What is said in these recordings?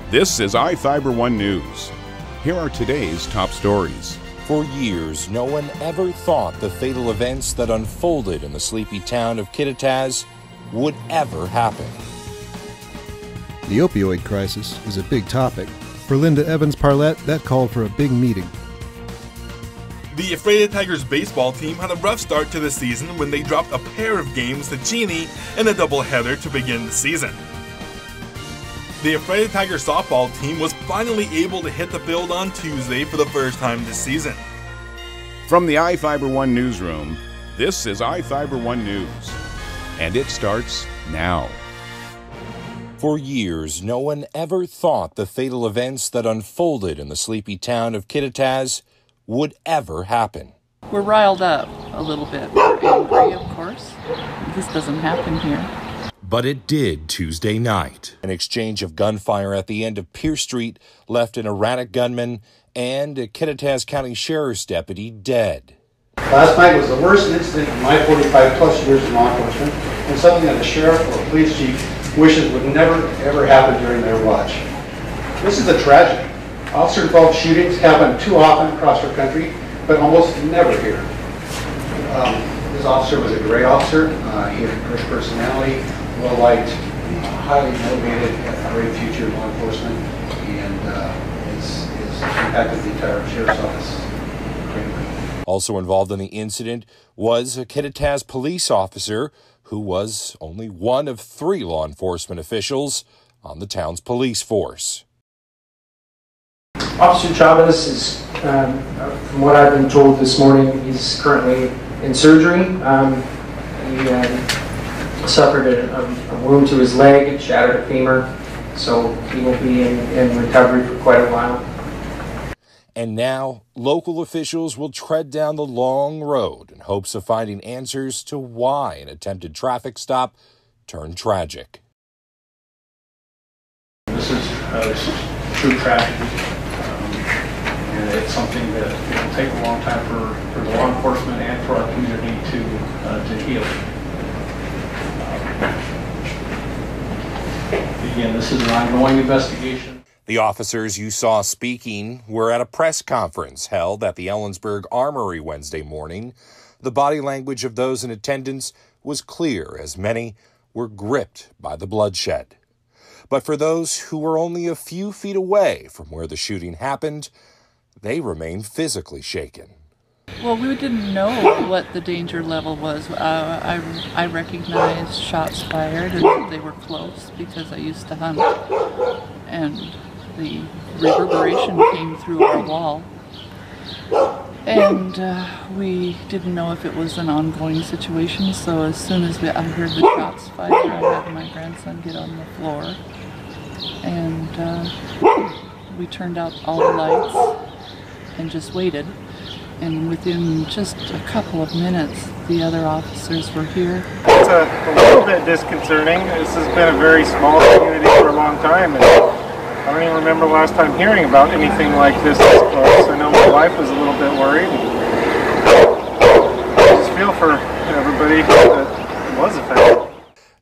This is iFIBER 1 News. Here are today's top stories. For years, no one ever thought the fatal events that unfolded in the sleepy town of Kittitas would ever happen. The opioid crisis is a big topic. For Linda Evans-Parlett, that called for a big meeting. The Afraid Tigers baseball team had a rough start to the season when they dropped a pair of games to Cheney in a doubleheader to begin the season. The Afraid Tigers softball team was finally able to hit the field on Tuesday for the first time this season. From the iFIBER 1 newsroom, this is iFIBER 1 News. And it starts now. For years, no one ever thought the fatal events that unfolded in the sleepy town of Kittitas would ever happen. We're riled up a little bit. We're angry, of course. This doesn't happen here. But it did Tuesday night. An exchange of gunfire at the end of Pierce Street left an erratic gunman and a Kittitas County Sheriff's deputy dead. Last night was the worst incident in my 45-plus years in law enforcement, and something that a sheriff or police chief wishes would never, ever happen during their watch. This is a tragedy. Officer-involved shootings happen too often across our country, but almost never here. This officer was a great officer. He had a great personality, well-liked, highly motivated, had a great future in law enforcement, and has impacted the entire sheriff's office greatly. Also involved in the incident was a Kittitas police officer who was only one of 3 law enforcement officials on the town's police force. Officer Chavez is, from what I've been told this morning, he's currently in surgery. He suffered a wound to his leg, it shattered a femur, so he will be in recovery for quite a while. And now, local officials will tread down the long road in hopes of finding answers to why an attempted traffic stop turned tragic. This is true tragedy, and it's something that will take a long time for the law enforcement and for our community to heal. Again, this is an ongoing investigation. The officers you saw speaking were at a press conference held at the Ellensburg Armory Wednesday morning. The body language of those in attendance was clear as many were gripped by the bloodshed. But for those who were only a few feet away from where the shooting happened, they remained physically shaken. Well, we didn't know what the danger level was. I recognized shots fired and they were close because I used to hunt. And the reverberation came through our wall. And we didn't know if it was an ongoing situation, so as soon as I heard the shots fired, I had my grandson get on the floor. And we turned out all the lights and just waited. And within just a couple of minutes, the other officers were here. It's a little bit disconcerting. This has been a very small community for a long time, and I don't even remember the last time hearing about anything like this close. I know my wife was a little bit worried. I just feel for everybody that was affected.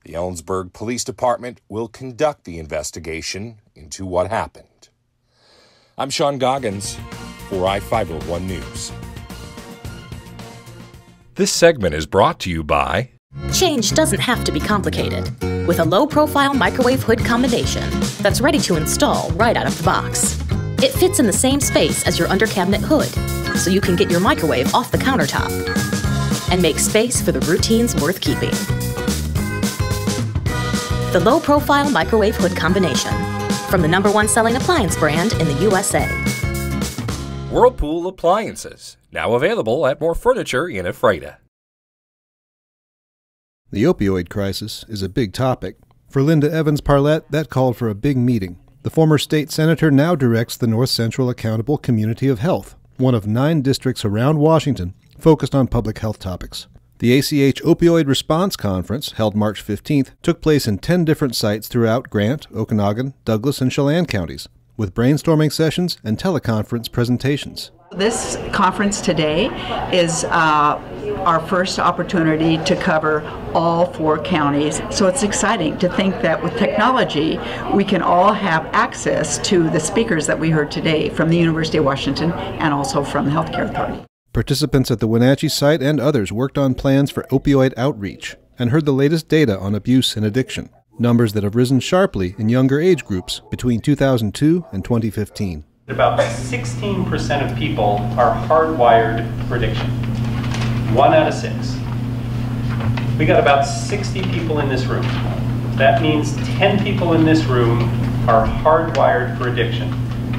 The Ellensburg Police Department will conduct the investigation into what happened. I'm Sean Goggins for iFIBER 1 News. This segment is brought to you by... Change doesn't have to be complicated. With a low-profile microwave hood combination that's ready to install right out of the box. It fits in the same space as your under-cabinet hood, so you can get your microwave off the countertop and make space for the routines worth keeping. The low-profile microwave hood combination from the #1 selling appliance brand in the USA. Whirlpool Appliances, now available at more furniture in Ephrata. The opioid crisis is a big topic. For Linda Evans-Parlett, that called for a big meeting. The former state senator now directs the North Central Accountable Community of Health, one of 9 districts around Washington focused on public health topics. The ACH Opioid Response Conference, held March 15th, took place in 10 different sites throughout Grant, Okanagan, Douglas, and Chelan counties, with brainstorming sessions and teleconference presentations. This conference today is our first opportunity to cover all 4 counties. So it's exciting to think that with technology, we can all have access to the speakers that we heard today from the University of Washington and also from the Healthcare Authority. Participants at the Wenatchee site and others worked on plans for opioid outreach and heard the latest data on abuse and addiction, numbers that have risen sharply in younger age groups between 2002 and 2015. About 16% of people are hardwired for addiction. 1 out of 6. We got about 60 people in this room. That means 10 people in this room are hardwired for addiction.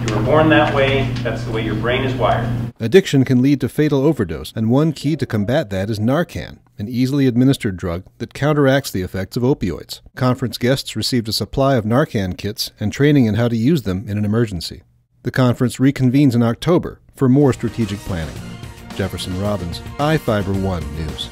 You were born that way, that's the way your brain is wired. Addiction can lead to fatal overdose, and one key to combat that is Narcan, an easily administered drug that counteracts the effects of opioids. Conference guests received a supply of Narcan kits and training in how to use them in an emergency. The conference reconvenes in October for more strategic planning. Jefferson Robbins, iFIBER 1 News.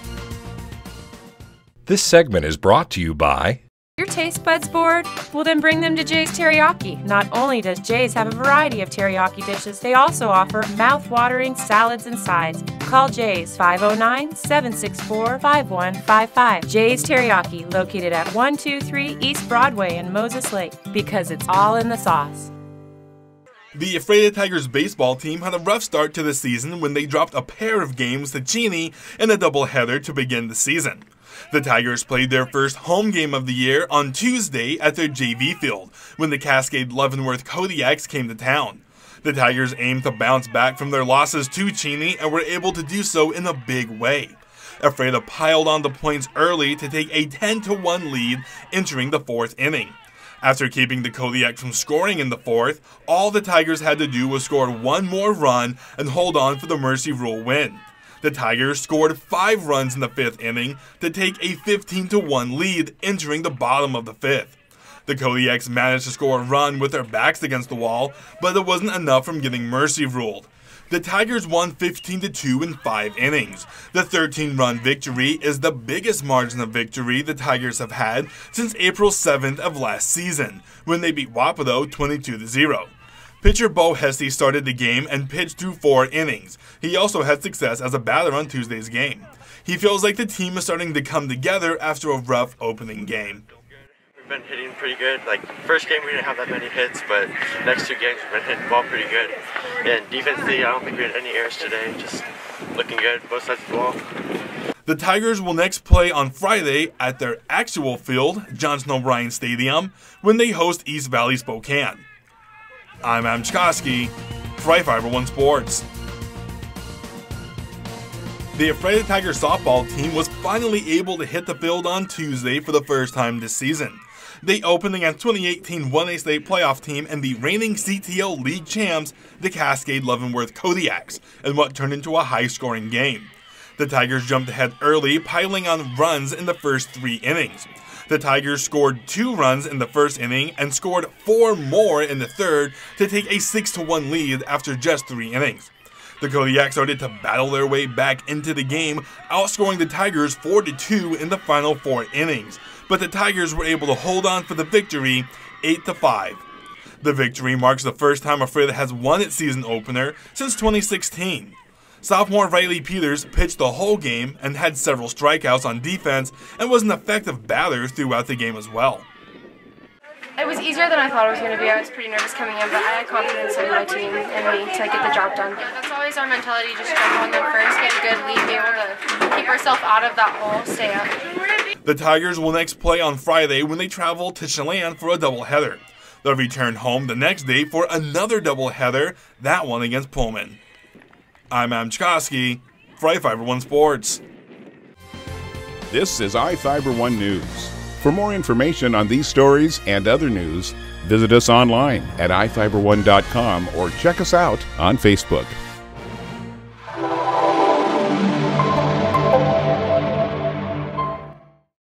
This segment is brought to you by... Your taste buds bored? Well, then bring them to Jay's Teriyaki. Not only does Jay's have a variety of teriyaki dishes, they also offer mouth-watering salads and sides. Call Jay's 509-764-5155. Jay's Teriyaki, located at 123 East Broadway in Moses Lake, because it's all in the sauce. The Ephrata Tigers baseball team had a rough start to the season when they dropped a pair of games to Cheney in a doubleheader to begin the season. The Tigers played their first home game of the year on Tuesday at their JV field when the Cascade Leavenworth Kodiaks came to town. The Tigers aimed to bounce back from their losses to Cheney and were able to do so in a big way. Ephrata piled on the points early to take a 10-1 lead entering the 4th inning. After keeping the Kodiaks from scoring in the 4th, all the Tigers had to do was score 1 more run and hold on for the Mercy Rule win. The Tigers scored 5 runs in the 5th inning to take a 15-1 lead entering the bottom of the 5th. The Kodiaks managed to score a run with their backs against the wall, but it wasn't enough from getting mercy ruled. The Tigers won 15-2 in 5 innings. The 13-run victory is the biggest margin of victory the Tigers have had since April 7th of last season, when they beat Wapato 22-0. Pitcher Bo Hesse started the game and pitched through 4 innings. He also had success as a batter on Tuesday's game. He feels like the team is starting to come together after a rough opening game. We've been hitting pretty good. Like, first game we didn't have that many hits, but next 2 games we've been hitting the ball pretty good. And defensively, I don't think we had any errors today. Just looking good, both sides of the ball. The Tigers will next play on Friday at their actual field, Johnson O'Brien Stadium, when they host East Valley Spokane. I'm Adam Chkoski for iFIBER 1 Sports. The Ephrata Tigers softball team was finally able to hit the field on Tuesday for the first time this season. They opened against 2018 1A state playoff team and the reigning CTO league champs, the Cascade Leavenworth Kodiaks, in what turned into a high-scoring game. The Tigers jumped ahead early, piling on runs in the first 3 innings. The Tigers scored 2 runs in the first inning and scored 4 more in the 3rd to take a 6-1 lead after just 3 innings. The Kodiaks started to battle their way back into the game, outscoring the Tigers 4-2 in the final 4 innings, but the Tigers were able to hold on for the victory 8-5. The victory marks the first time Ephrata has won its season opener since 2016. Sophomore Riley Peters pitched the whole game and had several strikeouts on defense and was an effective batter throughout the game as well. It was easier than I thought it was going to be. I was pretty nervous coming in, but I had confidence in my team and me to get the job done. That's always our mentality, just jump on them first, get a good lead, be able to keep ourselves out of that hole, stay up. The Tigers will next play on Friday when they travel to Chelan for a doubleheader. They'll return home the next day for another doubleheader, that one against Pullman. I'm Adam Chkoski for iFIBER 1 Sports. This is iFIBER 1 News. For more information on these stories and other news, visit us online at iFiber1.com or check us out on Facebook.